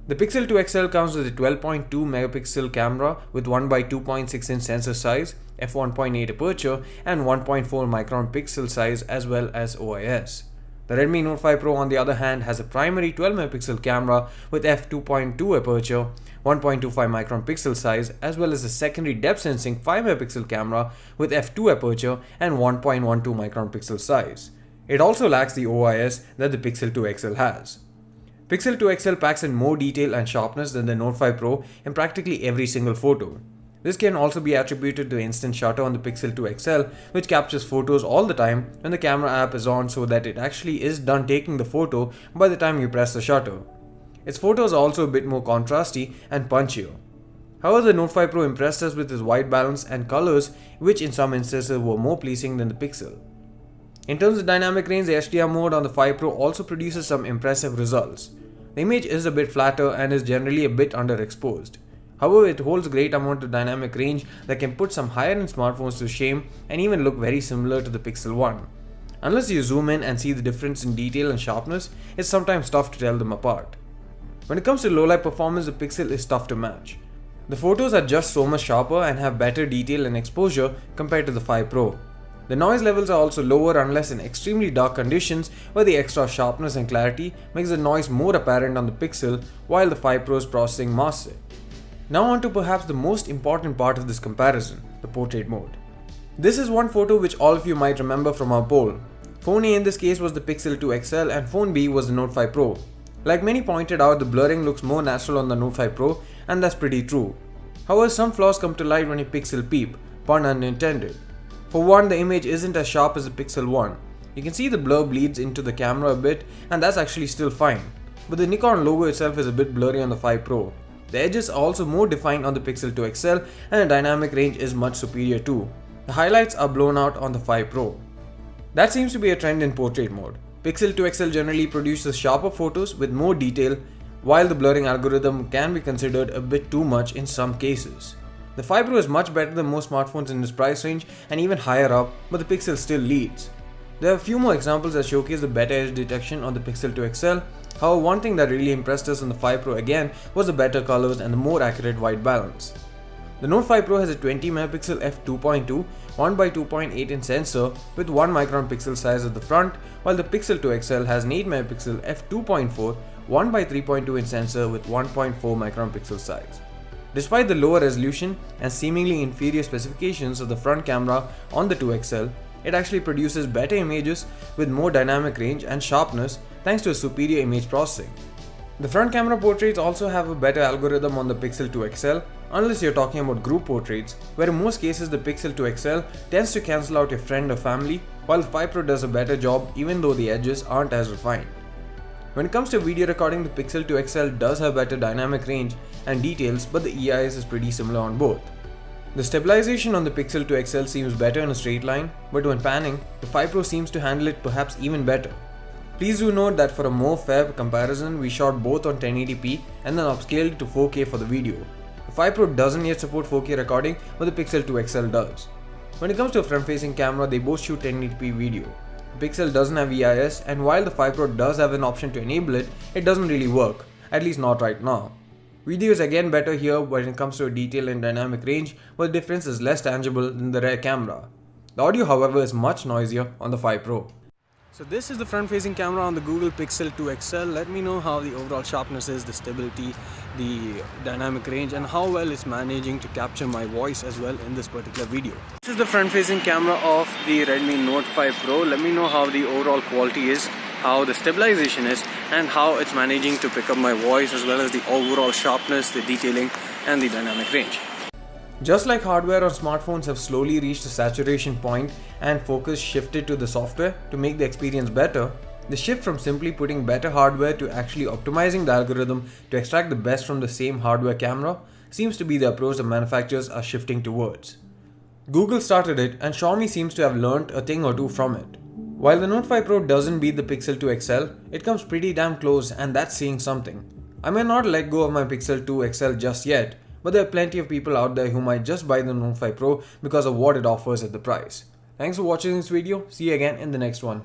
The Pixel 2 XL comes with a 12.2 megapixel camera with 1x2.6 inch sensor size, f1.8 aperture and 1.4 micron pixel size as well as OIS. The Redmi Note 5 Pro on the other hand has a primary 12 megapixel camera with f2.2 aperture, 1.25 micron pixel size as well as a secondary depth sensing 5 megapixel camera with f2 aperture and 1.12 micron pixel size. It also lacks the OIS that the Pixel 2 XL has. Pixel 2 XL packs in more detail and sharpness than the Note 5 Pro in practically every single photo. This can also be attributed to instant shutter on the Pixel 2 XL, which captures photos all the time when the camera app is on so that it actually is done taking the photo by the time you press the shutter. Its photos are also a bit more contrasty and punchier. However, the Note 5 Pro impressed us with its white balance and colors, which in some instances were more pleasing than the Pixel. In terms of dynamic range, the HDR mode on the 5 Pro also produces some impressive results. The image is a bit flatter and is generally a bit underexposed. However, it holds a great amount of dynamic range that can put some higher-end smartphones to shame and even look very similar to the Pixel 1. Unless you zoom in and see the difference in detail and sharpness, it's sometimes tough to tell them apart. When it comes to low-light performance, the Pixel is tough to match. The photos are just so much sharper and have better detail and exposure compared to the 5 Pro. The noise levels are also lower unless in extremely dark conditions where the extra sharpness and clarity makes the noise more apparent on the Pixel while the 5 Pro's processing masks it. Now on to perhaps the most important part of this comparison, the portrait mode. This is one photo which all of you might remember from our poll. Phone A in this case was the Pixel 2 XL and phone B was the Note 5 Pro. Like many pointed out, the blurring looks more natural on the Note 5 Pro and that's pretty true. However, some flaws come to light when you pixel peep, pun unintended. For one, the image isn't as sharp as the Pixel 1. You can see the blur bleeds into the camera a bit and that's actually still fine. But the Nikon logo itself is a bit blurry on the 5 Pro. The edges are also more defined on the Pixel 2 XL and the dynamic range is much superior too. The highlights are blown out on the 5 Pro. That seems to be a trend in portrait mode. Pixel 2 XL generally produces sharper photos with more detail, while the blurring algorithm can be considered a bit too much in some cases. The 5 Pro is much better than most smartphones in this price range and even higher up, but the Pixel still leads. There are a few more examples that showcase the better edge detection on the Pixel 2 XL. However, one thing that really impressed us on the 5 Pro again was the better colors and the more accurate white balance. The Note 5 Pro has a 20 megapixel f2.2 1x2.8 inch sensor with 1 micron pixel size at the front, while the Pixel 2 XL has an 8 megapixel f2.4 1x3.2 inch sensor with 1.4 micron pixel size. Despite the lower resolution and seemingly inferior specifications of the front camera on the 2 XL, it actually produces better images with more dynamic range and sharpness thanks to a superior image processing. The front camera portraits also have a better algorithm on the Pixel 2 XL, unless you're talking about group portraits, where in most cases the Pixel 2 XL tends to cancel out your friend or family, while the 5 Pro does a better job even though the edges aren't as refined. When it comes to video recording, the Pixel 2 XL does have better dynamic range and details, but the EIS is pretty similar on both. The stabilization on the Pixel 2 XL seems better in a straight line, but when panning, the 5 Pro seems to handle it perhaps even better. Please do note that for a more fair comparison, we shot both on 1080p and then upscaled it to 4K for the video. The 5 Pro doesn't yet support 4K recording, but the Pixel 2 XL does. When it comes to a front-facing camera, they both shoot 1080p video. The Pixel doesn't have EIS, and while the 5 Pro does have an option to enable it, it doesn't really work, at least not right now. Video is again better here when it comes to detail and dynamic range, but the difference is less tangible than the rear camera. The audio, however, is much noisier on the 5 Pro. So this is the front-facing camera on the Google Pixel 2 XL. Let me know how the overall sharpness is, the stability, the dynamic range, and how well it's managing to capture my voice as well in this particular video. This is the front-facing camera of the Redmi Note 5 Pro. Let me know how the overall quality is, how the stabilization is, and how it's managing to pick up my voice as well as the overall sharpness, the detailing, and the dynamic range. Just like hardware on smartphones have slowly reached a saturation point and focus shifted to the software to make the experience better, the shift from simply putting better hardware to actually optimizing the algorithm to extract the best from the same hardware camera seems to be the approach the manufacturers are shifting towards. Google started it and Xiaomi seems to have learnt a thing or two from it. While the Note 5 Pro doesn't beat the Pixel 2 XL, it comes pretty damn close and that's saying something. I may not let go of my Pixel 2 XL just yet, but there are plenty of people out there who might just buy the Note 5 Pro because of what it offers at the price. Thanks for watching this video. See you again in the next one.